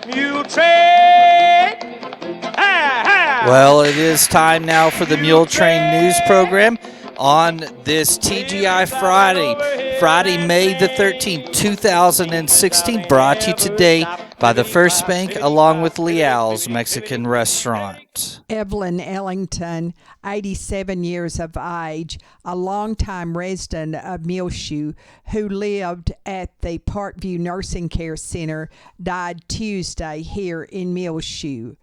Muletrain! Well, it is time now for the Muletrain News Program on this TGI Friday, May the 13th, 2016, brought to you today by the First Bank along with Leal's Mexican Restaurant. Evelyn Ellington, 87 years of age, a longtime resident of Muleshoe who lived at the Parkview Nursing Care Center, died Tuesday here in Muleshoe.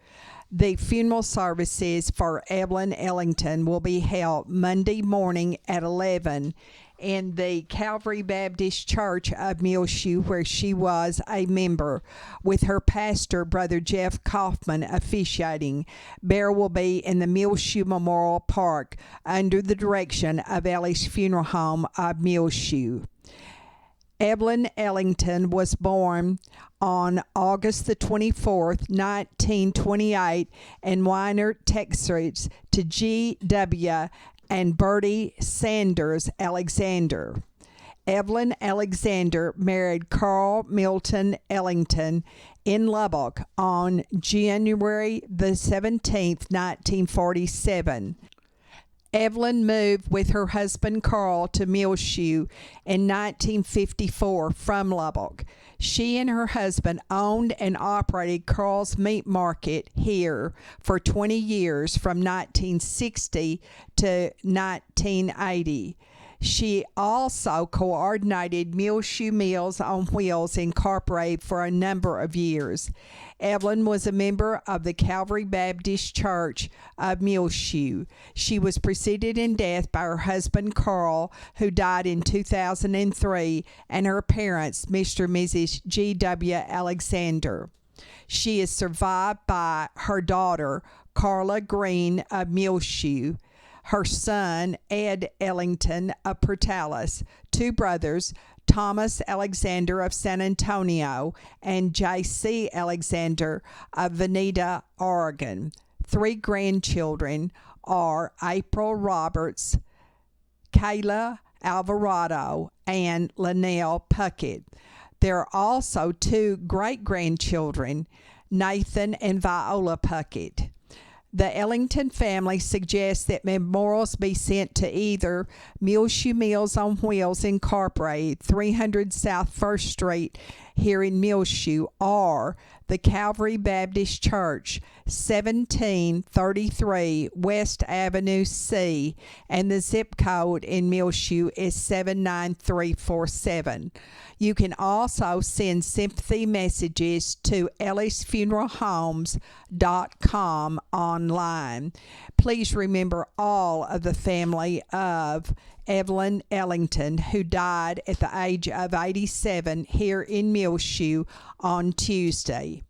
The funeral services for Evelyn Ellington will be held Monday morning at 11 in the Calvary Baptist Church of Muleshoe, where she was a member, with her pastor, Brother Jeff Kaufman, officiating. Burial will be in the Muleshoe Memorial Park under the direction of Ellie's Funeral Home of Muleshoe. Evelyn Ellington was born on August the 24th, 1928 in Weiner, Texas, to G.W. and Bertie Sanders Alexander. Evelyn Alexander married Carl Milton Ellington in Lubbock on January the 17th, 1947. Evelyn moved with her husband Carl to Muleshoe in 1954 from Lubbock. She and her husband owned and operated Carl's Meat Market here for 20 years, from 1960 to 1980. She also coordinated Muleshoe Meals on Wheels Incorporated for a number of years. Evelyn was a member of the Calvary Baptist Church of Muleshoe. She was preceded in death by her husband Carl, who died in 2003, and her parents, Mr. and Mrs. G.W. Alexander. She is survived by her daughter, Carla Green of Muleshoe, her son, Ed Ellington of Portales, two brothers, Thomas Alexander of San Antonio and J.C. Alexander of Veneta, Oregon. Three grandchildren are April Roberts, Kayla Alvarado, and Linnell Puckett. There are also two great-grandchildren, Nathan and Viola Puckett. The Ellington family suggests that memorials be sent to either Muleshoe Meals on Wheels Incorporated, 300 South 1st Street here in Muleshoe, or the Calvary Baptist Church, 1733 West Avenue C, and the zip code in Muleshoe is 79347. You can also send sympathy messages to ellisfuneralhomes.com online. Please remember all of the family of Evelyn Ellington, who died at the age of 87 here in Muleshoe on Tuesday.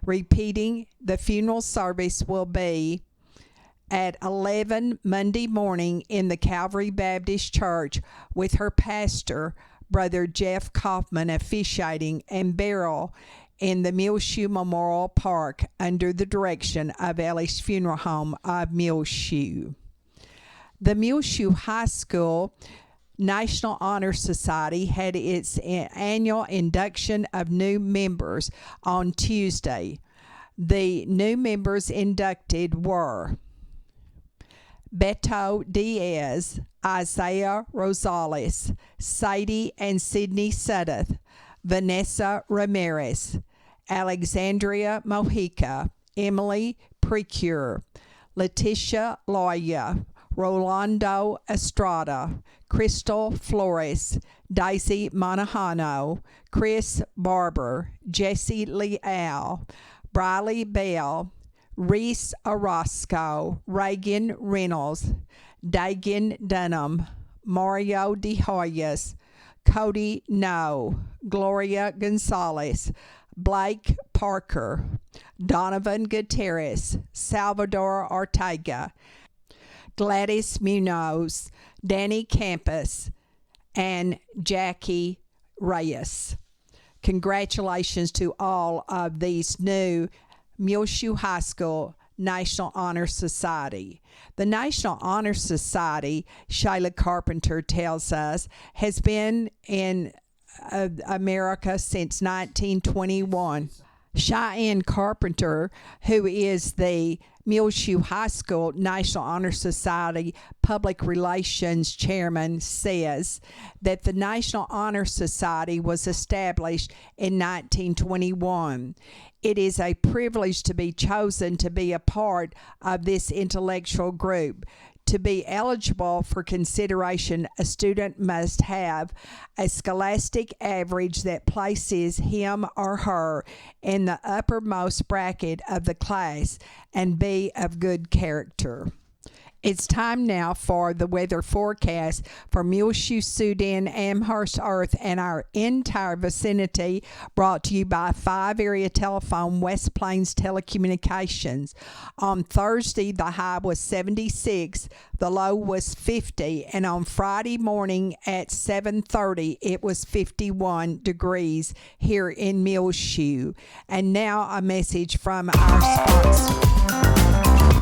Repeating, the funeral service will be at 11 Monday morning in the Calvary Baptist Church, with her pastor, Brother Jeff Kaufman, officiating, and burial in the Muleshoe Memorial Park under the direction of Ellie's Funeral Home of Muleshoe. The Muleshoe High School National Honor Society had its annual induction of new members on Tuesday. The new members inducted were Beto Diaz, Isaiah Rosales, Sadie and Sydney Suddeth, Vanessa Ramirez, Alexandria Mojica, Emily Precure, Leticia Loya, Rolando Estrada, Crystal Flores, Daisy Monajano, Chris Barber, Jesse Leal, Briley Bell, Reese Orozco, Reagan Reynolds, Dagan Dunham, Mario De Hoyas, Cody No, Gloria Gonzalez, Blake Parker, Donovan Gutierrez, Salvador Ortega, Gladys Munoz, Danny Campos, and Jackie Reyes. Congratulations to all of these new Muleshoe High School National Honor Society. The National Honor Society, Shayla Carpenter tells us, has been in America since 1921. Cheyenne Carpenter, who is the Muleshoe High School National Honor Society Public Relations Chairman, says that the National Honor Society was established in 1921. It is a privilege to be chosen to be a part of this intellectual group. To be eligible for consideration, a student must have a scholastic average that places him or her in the uppermost bracket of the class and be of good character. It's time now for the weather forecast for Muleshoe, Soudan, Amherst, Earth, and our entire vicinity, brought to you by 5 Area Telephone, West Plains Telecommunications. On Thursday, the high was 76, the low was 50, and on Friday morning at 7:30, it was 51 degrees here in Muleshoe. And now a message from our sponsor.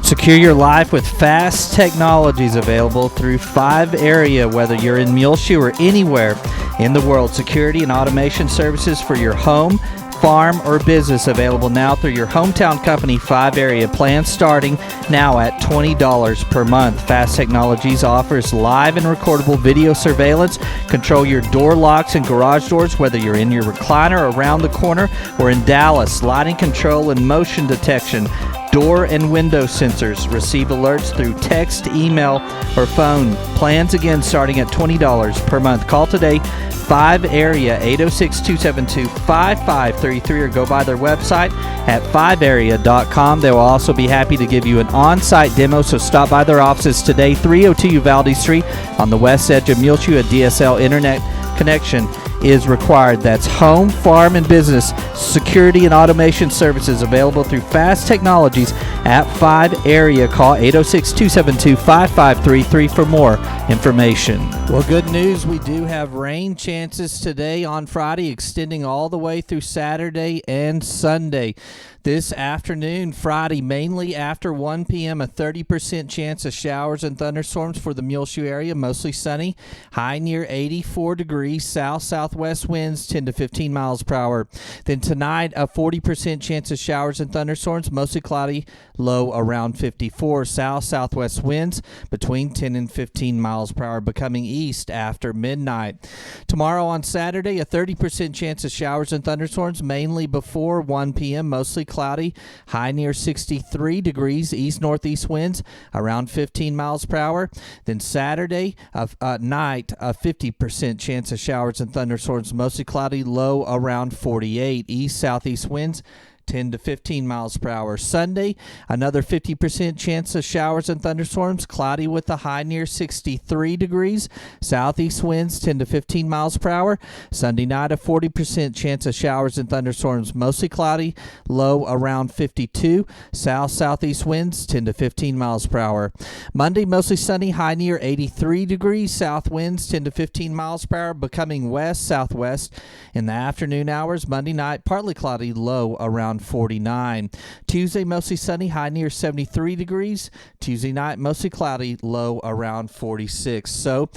Secure your life with fast technologies available through 5 Area, whether you're in Muleshoe or anywhere in the world. Security and automation services for your home, farm, or business available now through your hometown company, 5 Area. Plans starting now at $20 per month. Fast Technologies offers live and recordable video surveillance. Control your door locks and garage doors, whether you're in your recliner around the corner or in Dallas. Lighting control and motion detection. Door and window sensors. Receive alerts through text, email, or phone. Plans again starting at $20 per month. Call today, 5 Area, 806-272-5533, or go by their website at 5area.com. They will also be happy to give you an on-site demo, so stop by their offices today, 302 Uvalde Street on the west edge of Muleshoe. A DSL internet connection is required. That's home, farm, and business security and automation services available through Fast Technologies at 5 Area. Call 806-272-5533 for more information. Well, good news. We do have rain chances today on Friday, extending all the way through Saturday and Sunday. This afternoon, Friday, mainly after 1 p.m., a 30% chance of showers and thunderstorms for the Muleshoe area, mostly sunny, high near 84 degrees, south-southwest winds 10 to 15 miles per hour. Then tonight, a 40% chance of showers and thunderstorms, mostly cloudy, low around 54, south-southwest winds between 10 and 15 miles per hour, becoming east after midnight. Tomorrow on Saturday, a 30% chance of showers and thunderstorms, mainly before 1 p.m., mostly cloudy, high near 63 degrees, east-northeast winds around 15 miles per hour. Then Saturday night, a 50% chance of showers and thunderstorms, mostly cloudy, low around 48, east-southeast winds 10 to 15 miles per hour. Sunday, another 50% chance of showers and thunderstorms, cloudy with a high near 63 degrees, southeast winds 10 to 15 miles per hour. Sunday night, a 40% chance of showers and thunderstorms, mostly cloudy, low around 52, south-southeast winds 10 to 15 miles per hour. Monday, mostly sunny, high near 83 degrees, south winds 10 to 15 miles per hour, becoming west-southwest in the afternoon hours. Monday night, partly cloudy, low around 49. Tuesday, mostly sunny, high near 73 degrees. Tuesday night, mostly cloudy, low around 46. So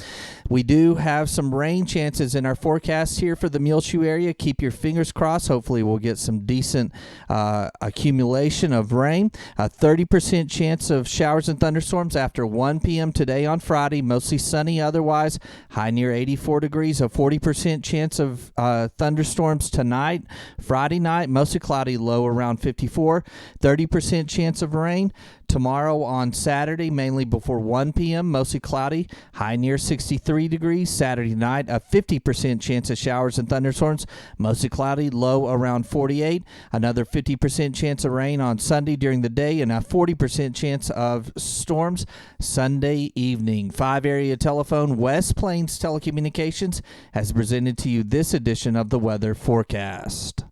we do have some rain chances in our forecast here for the Muleshoe area. Keep your fingers crossed. Hopefully we'll get some decent accumulation of rain. A 30% chance of showers and thunderstorms after 1 p.m. today on Friday. Mostly sunny otherwise, high near 84 degrees. A 40% chance of thunderstorms tonight. Friday night, mostly cloudy, low around 54. 30% chance of rain tomorrow on Saturday, mainly before 1 p.m., mostly cloudy, high near 63 degrees. Saturday night, a 50% chance of showers and thunderstorms, mostly cloudy, low around 48. Another 50% chance of rain on Sunday during the day, and a 40% chance of storms Sunday evening. 5 Area Telephone, West Plains Telecommunications, has presented to you this edition of the weather forecast.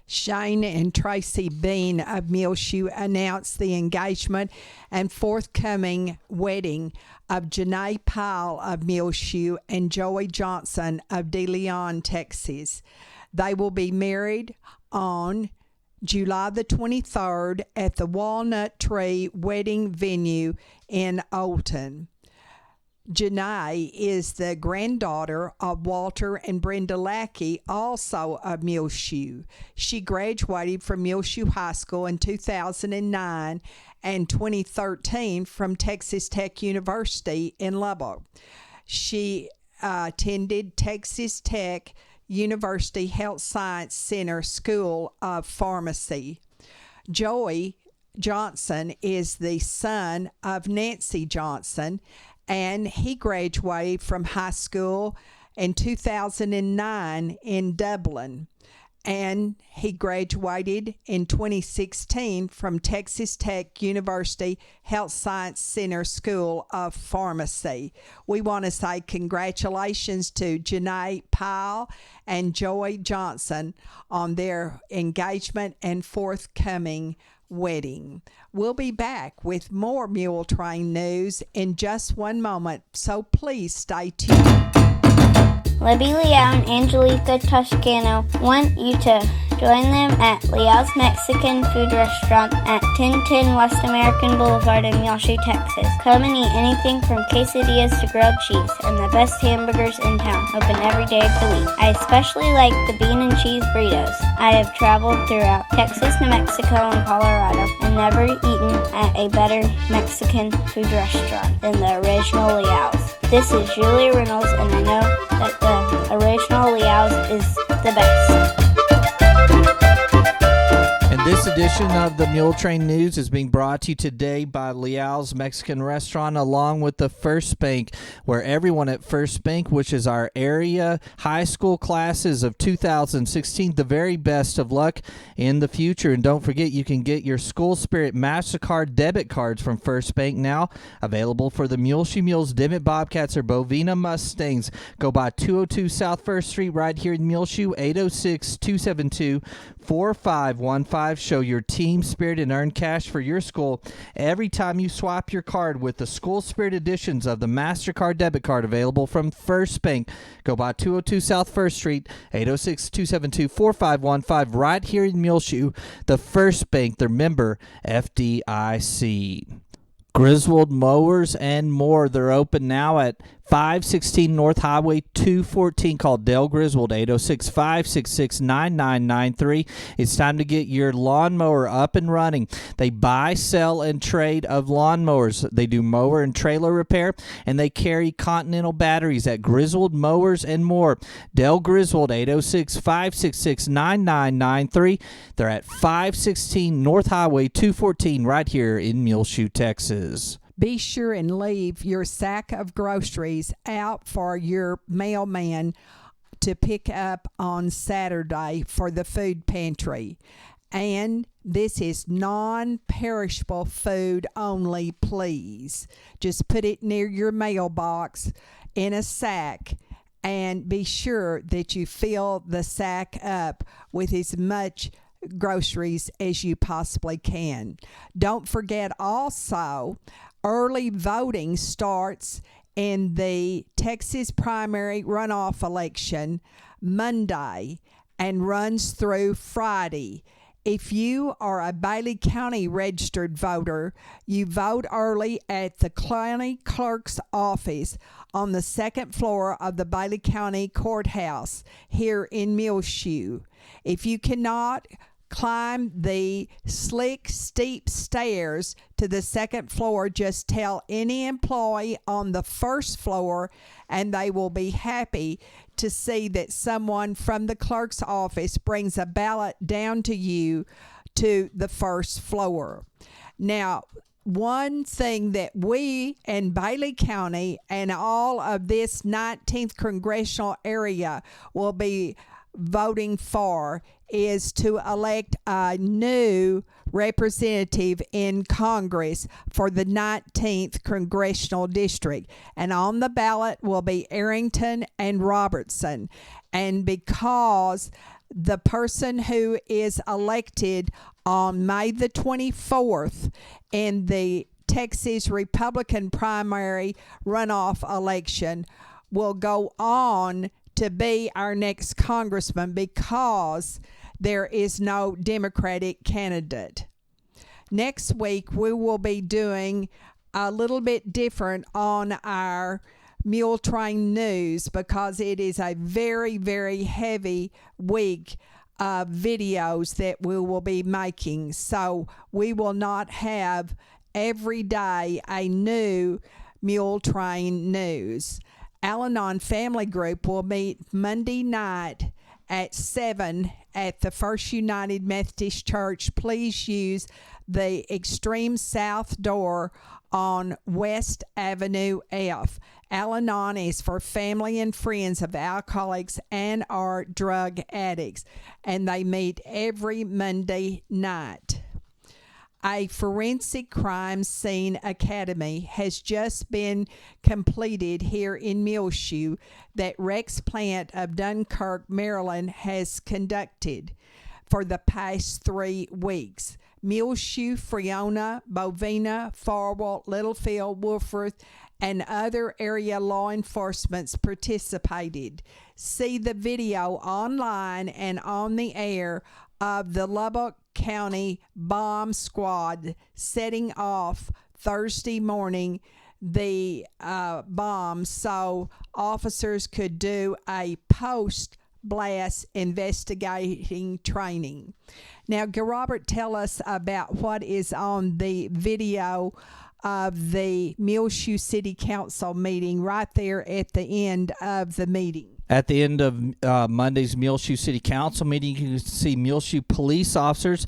Shane and Tracy Bean of Muleshoe announced the engagement and forthcoming wedding of Janae Pyle of Muleshoe and Joey Johnson of De Leon, Texas. They will be married on July the 23rd at the Walnut Tree Wedding Venue in Olton. Janae is the granddaughter of Walter and Brenda Lackey, also of Muleshoe. She graduated from Muleshoe High School in 2009 and 2013 from Texas Tech University in Lubbock. She attended Texas Tech University Health Science Center School of Pharmacy. Joey Johnson is the son of Nancy Johnson, and he graduated from high school in 2009 in Dublin. And he graduated in 2016 from Texas Tech University Health Science Center School of Pharmacy. We want to say congratulations to Janae Powell and Joey Johnson on their engagement and forthcoming wedding. We'll be back with more Muletrain news in just one moment, so please stay tuned. Libby Liao and Angelica Toscano want you to join them at Liao's Mexican Food Restaurant at 1010 West American Boulevard in Muleshoe, Texas. Come and eat anything from quesadillas to grilled cheese and the best hamburgers in town, open every day of the week. I especially like the bean and cheese burritos. I have traveled throughout Texas, New Mexico, and Colorado and never eaten at a better Mexican food restaurant than the original Liao's. This is Julia Reynolds, and I know that the original Liao's is the best. And this edition of the Muletrain News is being brought to you today by Liao's Mexican Restaurant, along with the First Bank, where everyone at First Bank wishes our area high school classes of 2016 the very best of luck in the future. And don't forget, you can get your School Spirit MasterCard debit cards from First Bank now, available for the Muleshoe Mules, Dimmitt Bobcats, or Bovina Mustangs. Go by 202 South First Street right here in Muleshoe, 806-272-4515. Show your team spirit and earn cash for your school every time you swap your card with the School Spirit editions of the MasterCard debit card available from First Bank. Go by 202 South First Street, 806-272-4515 right here in Muleshoe. The First Bank, their member FDIC. Griswold Mowers and more. They're open now at 516 North Highway 214. Call Dale Griswold, 806-566-9993. It's time to get your lawnmower up and running. They buy, sell, and trade of lawnmowers. They do mower and trailer repair, and they carry Continental batteries at Griswold Mowers and more. Dale Griswold, 806-566-9993. They're at 516 North Highway 214 right here in Muleshoe, Texas. Be sure and leave your sack of groceries out for your mailman to pick up on Saturday for the food pantry. And this is non-perishable food only, please. Just put it near your mailbox in a sack, and be sure that you fill the sack up with as much groceries as you possibly can. Don't forget also, early voting starts in the Texas primary runoff election Monday and runs through Friday. If you are a Bailey County registered voter, you vote early at the county clerk's office on the second floor of the Bailey County Courthouse here in Muleshoe. If you cannot climb the slick, steep stairs to the second floor, just tell any employee on the first floor, and they will be happy to see that someone from the clerk's office brings a ballot down to you to the first floor. Now, one thing that we in Bailey County and all of this 19th congressional area will be voting for is to elect a new representative in Congress for the 19th congressional district. And on the ballot will be Arrington and Robertson. And because the person who is elected on May the 24th in the Texas Republican primary runoff election will go on to be our next congressman, because there is no Democratic candidate. Next week, we will be doing a little bit different on our Muletrain news because it is a very, very heavy week of videos that we will be making. So we will not have every day a new Muletrain news. Al-Anon Family Group will meet Monday night at 7 at the First United Methodist Church. Please use the extreme south door on West Avenue F. Al-Anon is for family and friends of alcoholics and or drug addicts, and they meet every Monday night. A forensic crime scene academy has just been completed here in Muleshoe that Rex Plant of Dunkirk, Maryland has conducted for the past 3 weeks. Muleshoe, Freona, Bovina, Farwell, Littlefield, Wolfforth, and other area law enforcements participated. See the video online and on the air of the Lubbock County Bomb Squad setting off Thursday morning the bomb so officers could do a post-blast investigating training. Now, Robert, tell us about what is on the video of the Muleshoe City Council meeting right there at the end of the meeting. At the end of Monday's Muleshoe City Council meeting, you can see Muleshoe police officers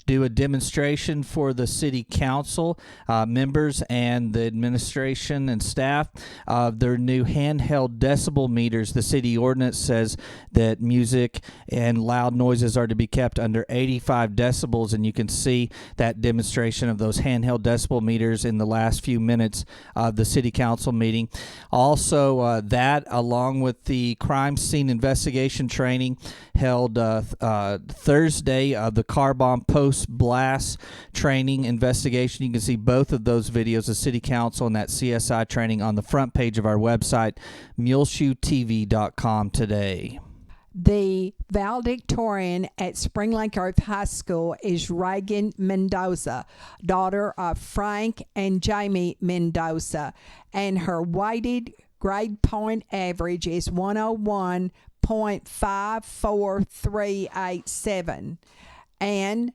do a demonstration for the city council members and the administration and staff of their new handheld decibel meters. The city ordinance says that music and loud noises are to be kept under 85 decibels, and you can see that demonstration of those handheld decibel meters in the last few minutes of the city council meeting. Also, that along with the crime scene investigation training held Thursday, the car bomb post-blast training investigation. You can see both of those videos of City Council and that CSI training on the front page of our website, muleshoetv.com today. The valedictorian at Spring Lake Earth High School is Reagan Mendoza, daughter of Frank and Jamie Mendoza, and her weighted grade point average is 101.54387. And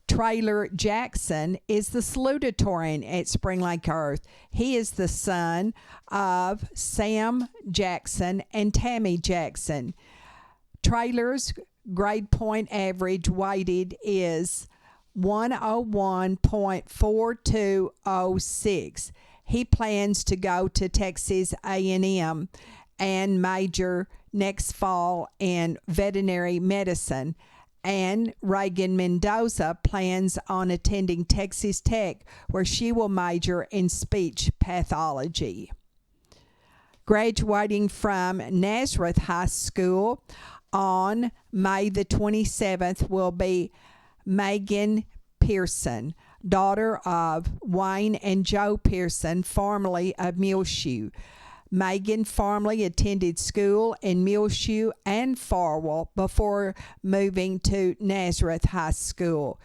Traylor Jackson is the salutatorian at Spring Lake Earth. He is the son of Sam Jackson and Tammy Jackson. Traylor's grade point average weighted is 101.4206. He plans to go to Texas A&M and major next fall in veterinary medicine. And Reagan Mendoza plans on attending Texas Tech, where she will major in speech pathology. Graduating from Nazareth High School on May the 27th will be Megan Pearson, daughter of Wayne and Joe Pearson, formerly of Muleshoe. Megan formerly attended school in Muleshoe and Farwell before moving to Nazareth High School.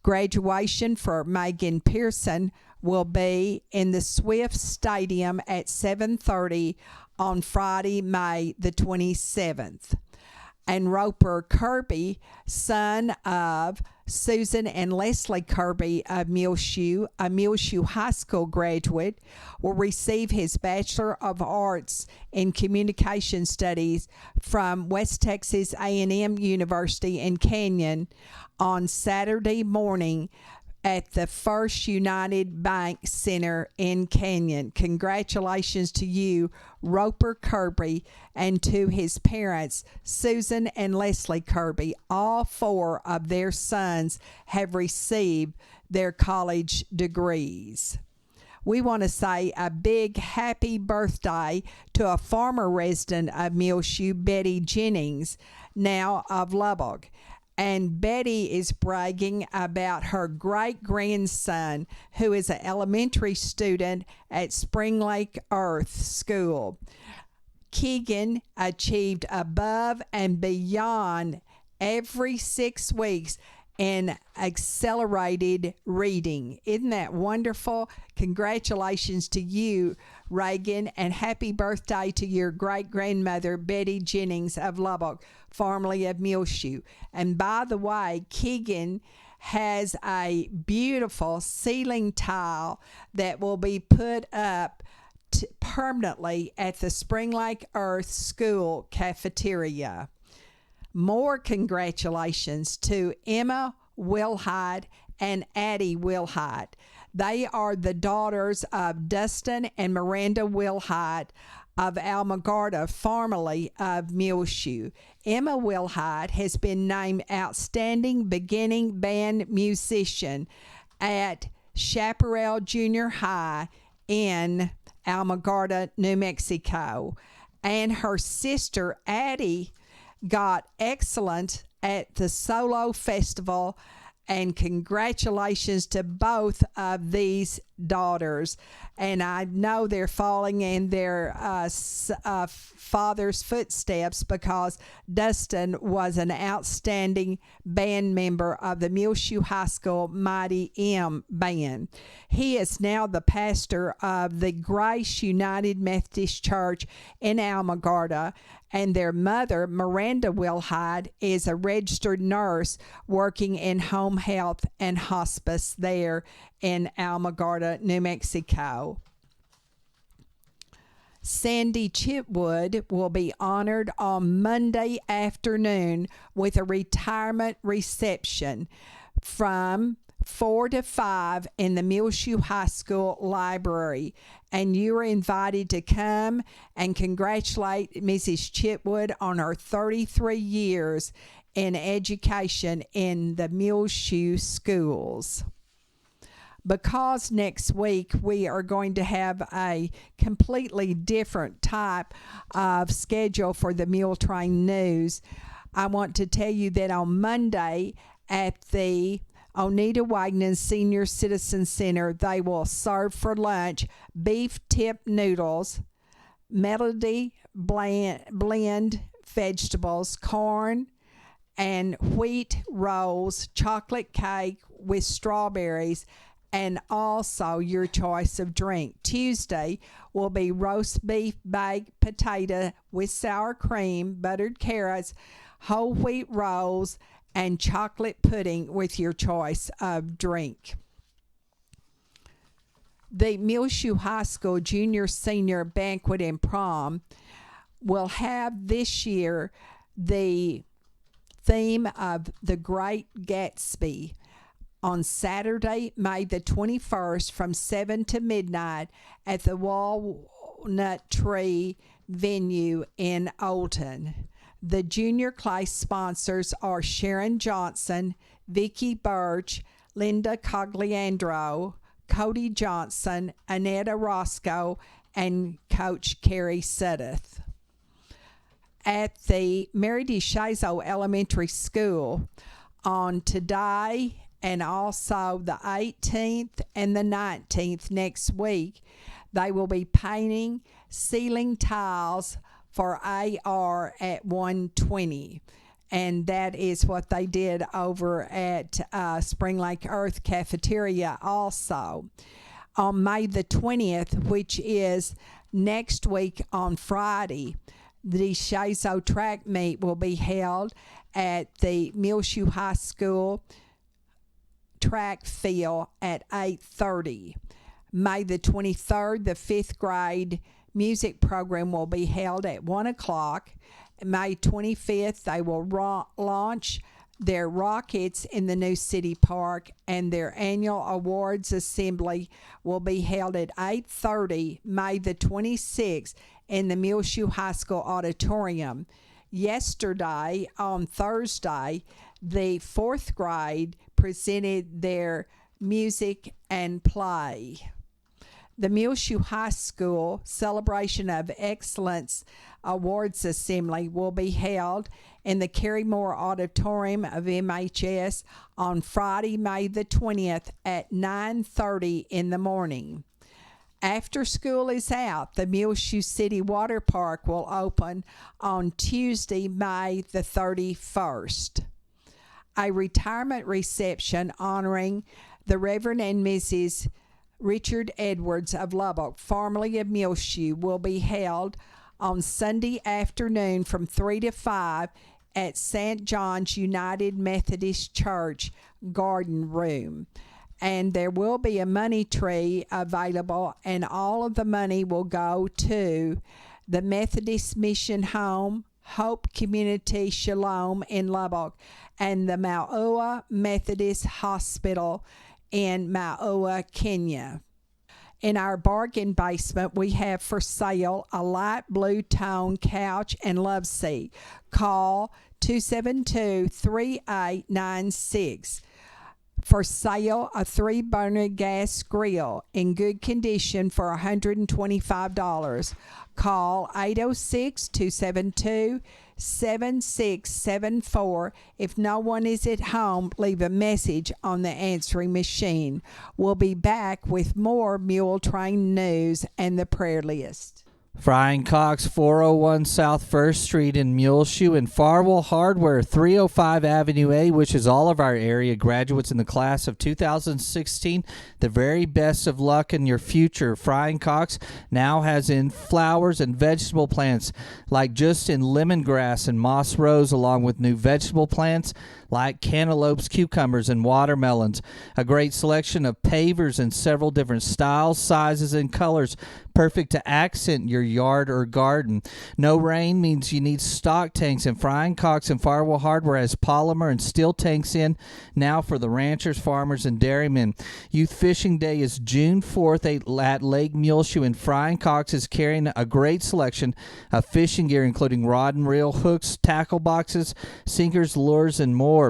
Graduation for Megan Pearson will be in the Swift Stadium at 7:30 on Friday, May the 27th. And Roper Kirby, son of Susan and Leslie Kirby of Muleshoe, a Muleshoe High School graduate, will receive his Bachelor of Arts in Communication Studies from West Texas A&M University in Canyon on Saturday morning at the First United Bank Center in Canyon. Congratulations to you, Roper Kirby, and to his parents, Susan and Leslie Kirby. All 4 of their sons have received their college degrees. We want to say a big happy birthday to a former resident of Muleshoe, Betty Jennings, now of Lubbock. And Betty is bragging about her great-grandson, who is an elementary student at Spring Lake Earth School. Keegan achieved above and beyond every 6 weeks in accelerated reading. Isn't that wonderful? Congratulations to you, Reagan, and happy birthday to your great-grandmother, Betty Jennings of Lubbock, formerly of Muleshoe. And by the way, Keegan has a beautiful ceiling tile that will be put up permanently at the Spring Lake Earth School cafeteria. More congratulations to Emma Wilhite and Addie Wilhite. They are the daughters of Dustin and Miranda Wilhite of Almagarta, formerly of Muleshoe. Emma Wilhite has been named Outstanding Beginning Band Musician at Chaparral Junior High in Almagarta, New Mexico. And her sister, Addie, got excellent at the solo festival, and congratulations to both of these daughters. And I know they're following in their father's footsteps, because Dustin was an outstanding band member of the Muleshoe High School Mighty M Band. He is now the pastor of the Grace United Methodist Church in Almagarta, and their mother, Miranda Wilhite, is a registered nurse working in home health and hospice there in Almagarta, New Mexico. Sandy Chitwood will be honored on Monday afternoon with a retirement reception from 4 to 5 in the Muleshoe High School library, and you are invited to come and congratulate Mrs. Chitwood on her 33 years in education in the Muleshoe schools. Because next week we are going to have a completely different type of schedule for the Muletrain News, I want to tell you that on Monday at the Oneida Wagner Senior Citizen Center, they will serve for lunch beef tip noodles, Melody blend vegetables, corn, and wheat rolls, chocolate cake with strawberries, and also your choice of drink. Tuesday will be roast beef baked potato with sour cream, buttered carrots, whole wheat rolls, and chocolate pudding with your choice of drink. The Muleshoe High School Junior Senior Banquet and Prom will have this year the theme of The Great Gatsby on Saturday, May the 21st from 7 to midnight at the Walnut Tree venue in Olton. The junior class sponsors are Sharon Johnson, Vicki Birch, Linda Cogliandro, Cody Johnson, Annetta Roscoe, and Coach Carrie Suddeth. At the Mary DeShazo Elementary School on today and also the 18th and the 19th next week, they will be painting ceiling tiles for AR at 120. And that is what they did over at Spring Lake Earth Cafeteria also. On May the 20th, which is next week on Friday, the Shazo track meet will be held at the Muleshoe High School track field at 8:30. May the 23rd, the 5th grade music program will be held at 1 o'clock. May 25th, they will launch their rockets in the new city park, and their annual awards assembly will be held at 8:30 May the 26th in the Muleshoe High School auditorium. Yesterday, on Thursday, the 4th grade presented their music and play. The Muleshoe High School Celebration of Excellence Awards Assembly will be held in the Carrie Moore Auditorium of MHS on Friday, May the 20th at 9:30 in the morning. After school is out, the Muleshoe City Water Park will open on Tuesday, May the 31st. A retirement reception honoring the Reverend and Mrs. Richard Edwards of Lubbock, formerly of Muleshoe, will be held on Sunday afternoon from 3 to 5 at St. John's United Methodist Church Garden Room. And there will be a money tree available, and all of the money will go to the Methodist Mission Home, Hope Community Shalom in Lubbock, and the Maua Methodist Hospital in Maua, Kenya. In our bargain basement, we have for sale a light blue tone couch and love seat. Call 272-3896. For sale, a 3-burner gas grill in good condition for $125. Call 806-272-7674. If no one is at home, leave a message on the answering machine. We'll be back with more Muletrain news and the prayer list. Frying Cox, 401 South 1st Street in Muleshoe, and Farwell Hardware, 305 Avenue A, which is all of our area graduates in the class of 2016. The very best of luck in your future. Frying Cox now has in flowers and vegetable plants like just in lemongrass and moss rose, along with new vegetable plants like cantaloupes, cucumbers, and watermelons. A great selection of pavers in several different styles, sizes, and colors, perfect to accent your yard or garden. No rain means you need stock tanks, and Frying Cox and Farwell Hardware has polymer and steel tanks in now for the ranchers, farmers, and dairymen. Youth Fishing Day is June 4th at Lake Muleshoe, and Frying Cox is carrying a great selection of fishing gear, including rod and reel, hooks, tackle boxes, sinkers, lures, and more.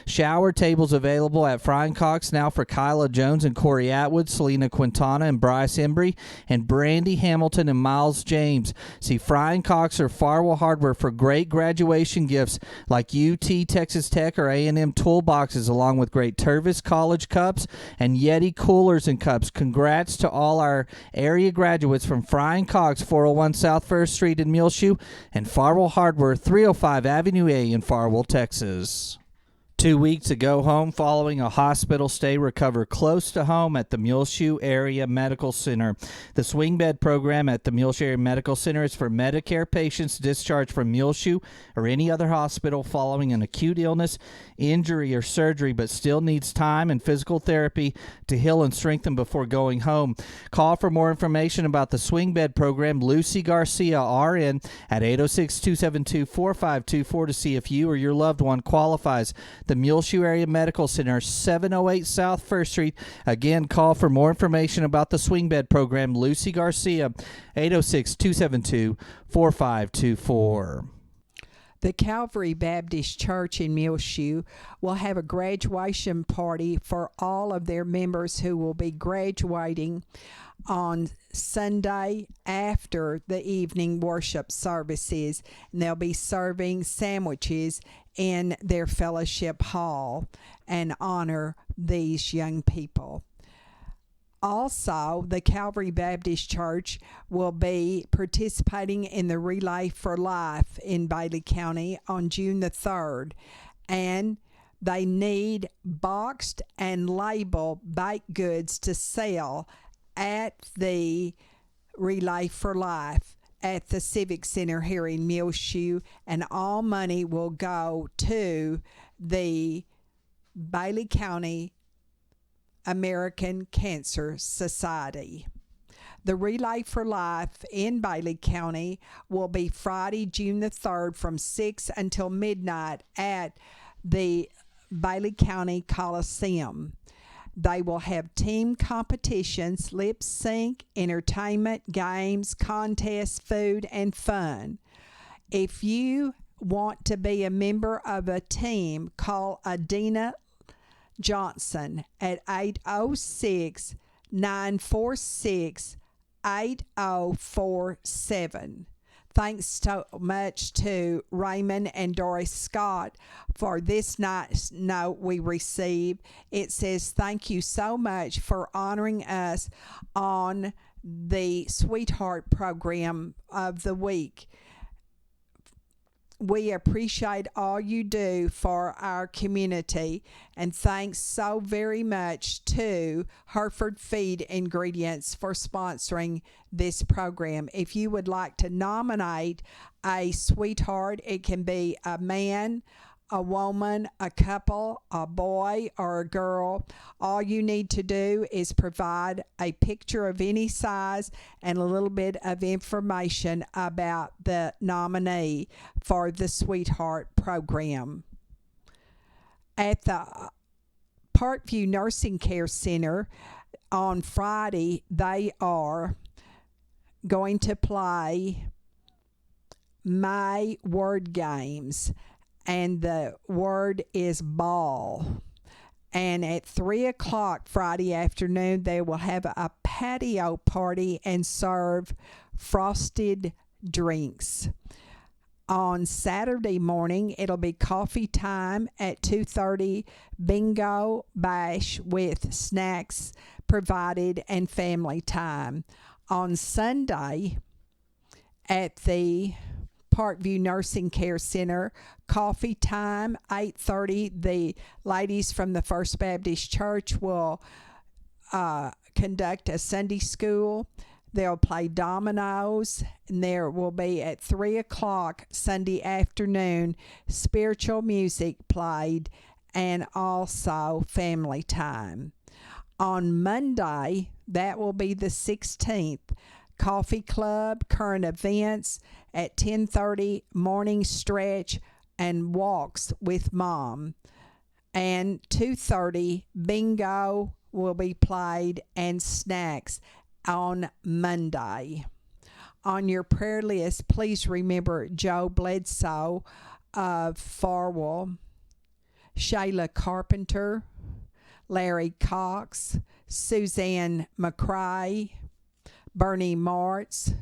Shower tables available at Frying Cox now for Kyla Jones and Corey Atwood, Selena Quintana and Bryce Embry, and Brandy Hamilton and Miles James. See Frying Cox or Farwell Hardware for great graduation gifts like UT, Texas Tech, or A&M toolboxes, along with great Tervis College cups and Yeti coolers and cups. Congrats to all our area graduates from Frying Cox, 401 South 1st Street in Muleshoe, and Farwell Hardware, 305 Avenue A in Farwell, Texas. 2 weeks ago, home following a hospital stay, recover close to home at the Muleshoe Area Medical Center. The swing bed program at the Muleshoe Area Medical Center is for Medicare patients discharged from Muleshoe or any other hospital following an acute illness, injury, or surgery, but still needs time and physical therapy to heal and strengthen before going home. Call for more information about the swing bed program, Lucy Garcia, RN, at 806-272-4524 to see if you or your loved one qualifies. The Muleshoe Area Medical Center, 708 South 1st Street. Again, call for more information about the swing bed program, Lucy Garcia, 806-272-4524. The Calvary Baptist Church in Muleshoe will have a graduation party for all of their members who will be graduating on Sunday after the evening worship services. And they'll be serving sandwiches in their fellowship hall and honor these young people. Also, the Calvary Baptist Church will be participating in the Relay for Life in Bailey County on June the 3rd, and they need boxed and labeled baked goods to sell at the Relay for Life at the Civic Center here in Muleshoe, and all money will go to the Bailey County American Cancer Society. The Relay for Life in Bailey County will be Friday, June the 3rd from 6 until midnight at the Bailey County Coliseum. They will have team competitions, lip sync, entertainment, games, contests, food, and fun. If you want to be a member of a team, call Adina Johnson at 806-946-8047. Thanks so much to Raymond and Doris Scott for this nice note we received. It says, thank you so much for honoring us on the Sweetheart Program of the Week. We appreciate all you do for our community, and thanks so very much to Hereford Feed Ingredients for sponsoring this program. If you would like to nominate a sweetheart, it can be a man, a woman, a couple, a boy, or a girl. All you need to do is provide a picture of any size and a little bit of information about the nominee for the Sweetheart program. At the Parkview Nursing Care Center on Friday, they are going to play my word games, and the word is ball. And at 3 o'clock Friday afternoon, they will have a patio party and serve frosted drinks. On Saturday morning, it'll be coffee time at 2:30, bingo bash with snacks provided, and family time. On Sunday, at the Parkview Nursing Care Center, coffee time, 8:30. The ladies from the First Baptist Church will conduct a Sunday school. They'll play dominoes, and there will be at 3 o'clock Sunday afternoon spiritual music played, and also family time. On Monday, that will be the 16th, Coffee Club, current events at 10:30, morning stretch and walks with mom. And 2:30, bingo will be played and snacks on Monday. On your prayer list, please remember Joe Bledsoe of Farwell, Shayla Carpenter, Larry Cox, Suzanne McCrae, Bernie Martz,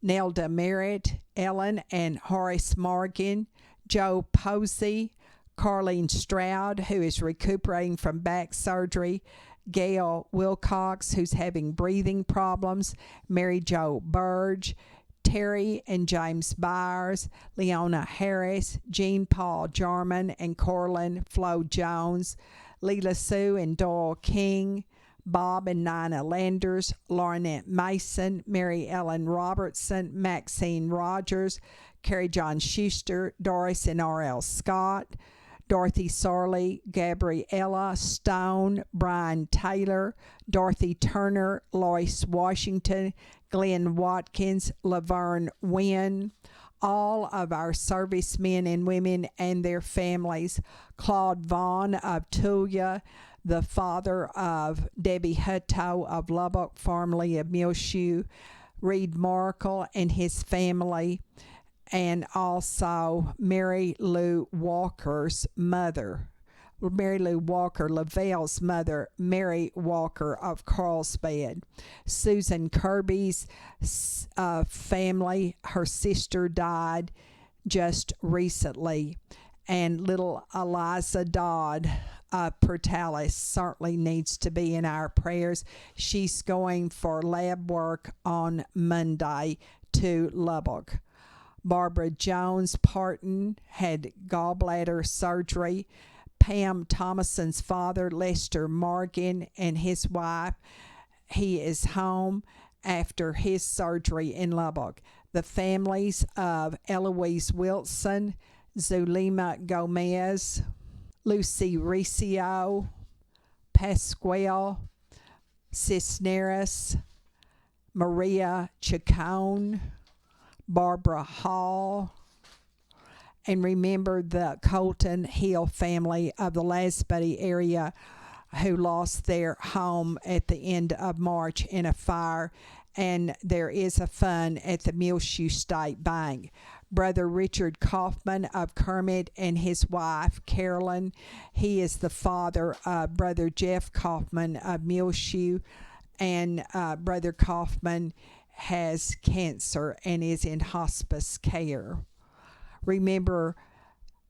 Nelda Merritt, Ellen and Horace Morgan, Joe Posey, Carlene Stroud, who is recuperating from back surgery, Gail Wilcox, who's having breathing problems, Mary Jo Burge, Terry and James Byers, Leona Harris, Jean Paul Jarman and Corlin Flo Jones, Leela Sue and Doyle King, Bob and Nina Landers, Laurinette Mason, Mary Ellen Robertson, Maxine Rogers, Carrie John Schuster, Doris and R.L. Scott, Dorothy Sarley, Gabriella Stone, Brian Taylor, Dorothy Turner, Lois Washington, Glenn Watkins, Laverne Wynn, all of our servicemen and women and their families, Claude Vaughn of Tulia, the father of Debbie Hutto of Lubbock, formerly of Muleshoe, Reed Markle and his family, and also Mary Lou Walker's mother, Mary Lou Walker, Lavelle's mother, Mary Walker of Carlsbad. Susan Kirby's family, her sister died just recently, and little Eliza Dodd Pertalis certainly needs to be in our prayers. She's going for lab work on Monday to Lubbock. Barbara Jones Parton had gallbladder surgery. Pam Thomason's father, Lester Morgan, and his wife, he is home after his surgery in Lubbock. The families of Eloise Wilson, Zulema Gomez, Lucy Riccio, Pasquale Cisneros, Maria Chacon, Barbara Hall, and remember the Colton Hill family of the Lasbuddy area who lost their home at the end of March in a fire, and there is a fund at the Muleshoe State Bank. Brother Richard Kaufman of Kermit and his wife Carolyn, he is the father of Brother Jeff Kaufman of Muleshoe, and Brother Kaufman has cancer and is in hospice care. Remember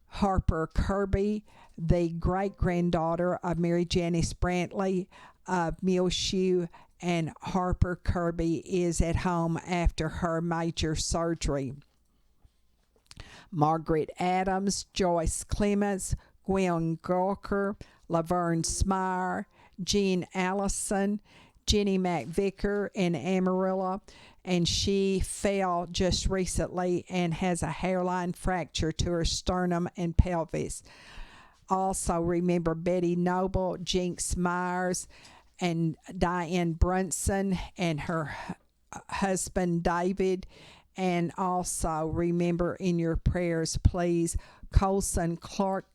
Harper Kirby, the great-granddaughter of Mary Janice Brantley of Muleshoe, and Harper Kirby is at home after her major surgery. Margaret Adams, Joyce Clements, Gwen Gawker, Laverne Smyre, Jean Allison, Jenny McVicker, and Amarilla. And she fell just recently and has a hairline fracture to her sternum and pelvis. Also remember Betty Noble, Jinx Myers, and Diane Brunson and her husband David. And also remember in your prayers, please, Colson Clark,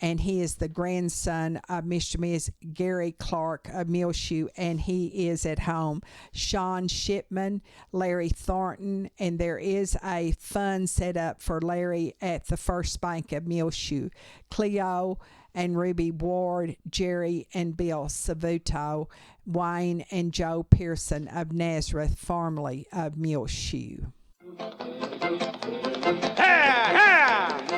and he is the grandson of Mr. and Ms. Gary Clark of Muleshoe, and he is at home. Sean Shipman, Larry Thornton, and there is a fund set up for Larry at the First Bank of Muleshoe. Cleo and Ruby Ward, Jerry and Bill Savuto, Wayne and Joe Pearson of Nazareth, formerly of Muleshoe.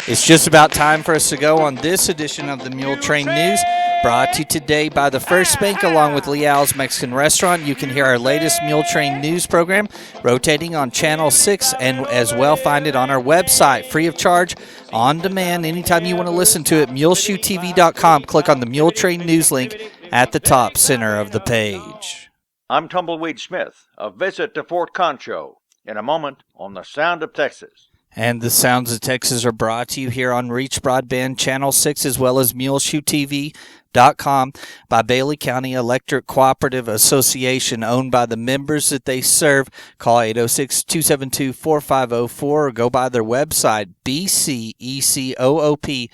It's just about time for us to go on this edition of the Muletrain News, brought to you today by the First Bank along with Leal's Mexican Restaurant. You can hear our latest Muletrain News program rotating on Channel 6 and as well find it on our website, free of charge, on demand, anytime you want to listen to it, muleshoetv.com. Click on the Muletrain News link at the top center of the page. I'm Tumbleweed Smith. A visit to Fort Concho in a moment on The Sound of Texas. And the Sounds of Texas are brought to you here on Reach Broadband Channel 6 as well as MuleshoeTV.com by Bailey County Electric Cooperative Association, owned by the members that they serve. Call 806-272-4504 or go by their website, bcecoop.com.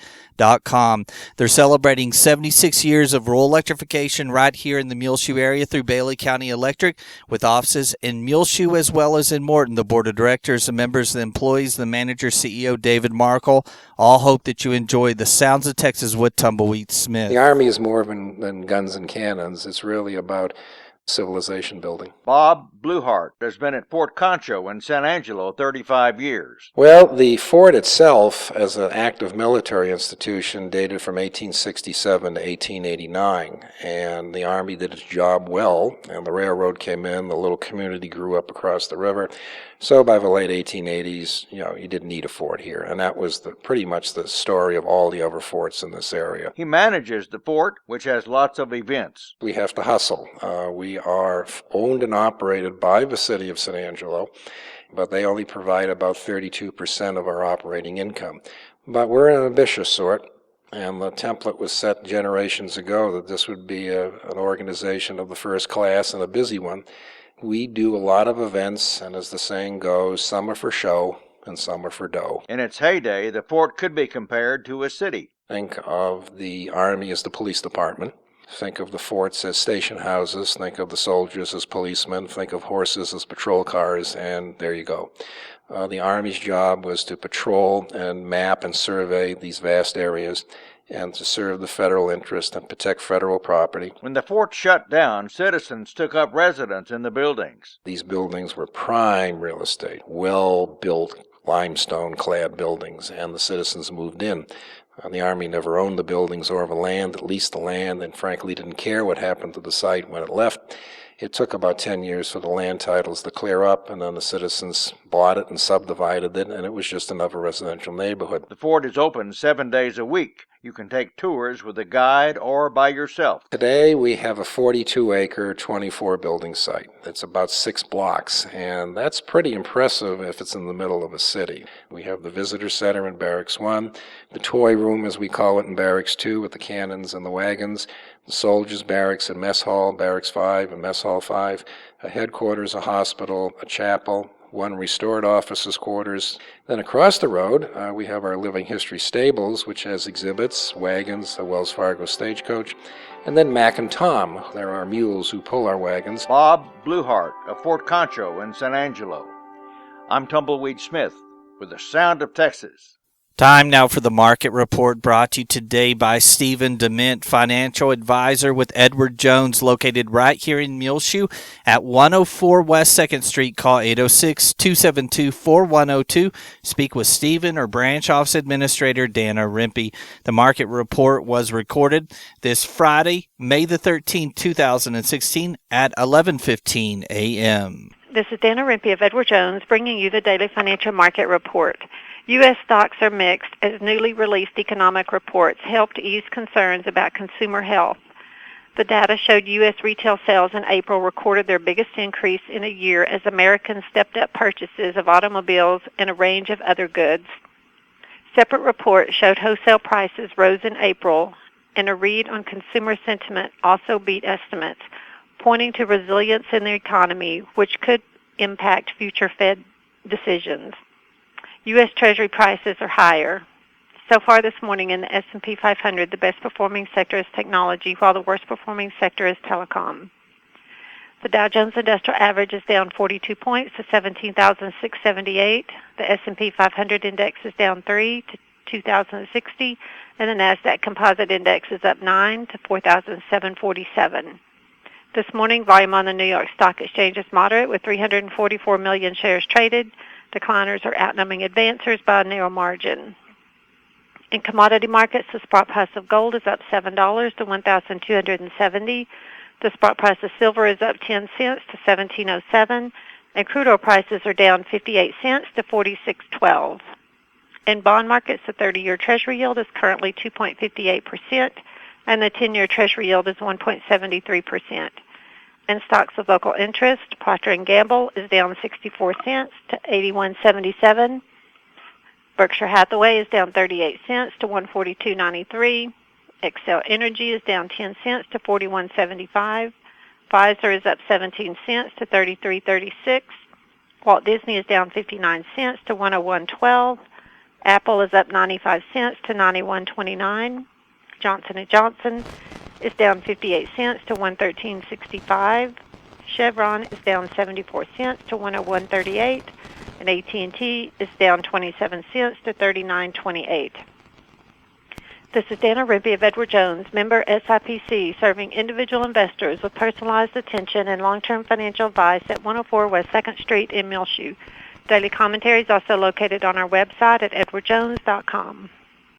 They're celebrating 76 years of rural electrification right here in the Muleshoe area through Bailey County Electric, with offices in Muleshoe as well as in Morton. The board of directors, the members, the employees, the manager, CEO David Markle, all hope that you enjoy the Sounds of Texas with Tumbleweed Smith. The Army is more than guns and cannons. It's really about civilization building. Bob Bluehart has been at Fort Concho in San Angelo 35 years. Well, the fort itself, as an active military institution, dated from 1867 to 1889, and the Army did its job well, and the railroad came in, the little community grew up across the river. So by the late 1880s, you didn't need a fort here, and that was pretty much the story of all the other forts in this area. He manages the fort, which has lots of events. We have to hustle. We are owned and operated by the city of San Angelo, but they only provide about 32% of our operating income. But we're an ambitious sort, and the template was set generations ago that this would be an organization of the first class and a busy one. We do a lot of events, and as the saying goes, some are for show and some are for dough. In its heyday, the fort could be compared to a city. Think of the Army as the police department. Think of the forts as station houses. Think of the soldiers as policemen. Think of horses as patrol cars, and there you go. The Army's job was to patrol and map and survey these vast areas and to serve the federal interest and protect federal property. When the fort shut down, citizens took up residence in the buildings. These buildings were prime real estate, well-built, limestone-clad buildings, and the citizens moved in. The Army never owned the buildings or the land, at least the land, and frankly didn't care what happened to the site when it left. It took about 10 years for the land titles to clear up, and then the citizens bought it and subdivided it, and it was just another residential neighborhood. The fort is open 7 days a week. You can take tours with a guide or by yourself. Today we have a 42-acre, 24-building site. It's about 6 blocks, and that's pretty impressive if it's in the middle of a city. We have the visitor center in Barracks 1, the toy room, as we call it, in Barracks 2 with the cannons and the wagons, the soldiers' barracks and mess hall, Barracks 5 and Mess Hall 5, a headquarters, a hospital, a chapel, 1 restored officers' quarters. Then across the road, we have our Living History Stables, which has exhibits, wagons, a Wells Fargo stagecoach, and then Mac and Tom. There are mules who pull our wagons. Bob Bluehart of Fort Concho in San Angelo. I'm Tumbleweed Smith with the Sound of Texas. Time now for the market report, brought to you today by Stephen DeMint, financial advisor with Edward Jones, located right here in Muleshoe at 104 West 2nd Street. Call 806-272-4102. Speak with Stephen or branch office administrator Dana Rimpey. The market report was recorded this Friday, May the 13th, 2016 at 11:15 a.m. This is Dana Rimpey of Edward Jones bringing you the daily financial market report. U.S. stocks are mixed as newly released economic reports helped ease concerns about consumer health. The data showed U.S. retail sales in April recorded their biggest increase in a year as Americans stepped up purchases of automobiles and a range of other goods. Separate reports showed wholesale prices rose in April, and a read on consumer sentiment also beat estimates, pointing to resilience in the economy, which could impact future Fed decisions. U.S. Treasury prices are higher. So far this morning in the S&P 500, the best performing sector is technology, while the worst performing sector is telecom. The Dow Jones Industrial Average is down 42 points to 17,678. The S&P 500 Index is down 3 to 2,060, and the NASDAQ Composite Index is up 9 to 4,747. This morning, volume on the New York Stock Exchange is moderate, with 344 million shares traded. Decliners are outnumbering advancers by a narrow margin. In commodity markets, the spot price of gold is up $7 to $1,270. The spot price of silver is up 10 cents to $17.07, and crude oil prices are down 58 cents to $46.12. In bond markets, the 30-year Treasury yield is currently 2.58%, and the 10-year Treasury yield is 1.73%. In stocks of local interest, Procter & Gamble is down 64 cents to 81.77. Berkshire Hathaway is down 38 cents to 142.93. Xcel Energy is down 10 cents to 41.75. Pfizer is up 17 cents to 33.36. Walt Disney is down 59 cents to 101.12. Apple is up 95 cents to 91.29. Johnson & Johnson is down 58 cents to 113.65. Chevron is down 74 cents to 101.38. And AT&T is down 27 cents to 39.28. This is Dana Rimpey of Edward Jones, member SIPC, serving individual investors with personalized attention and long-term financial advice at 104 West 2nd Street in Muleshoe. Daily commentary is also located on our website at edwardjones.com.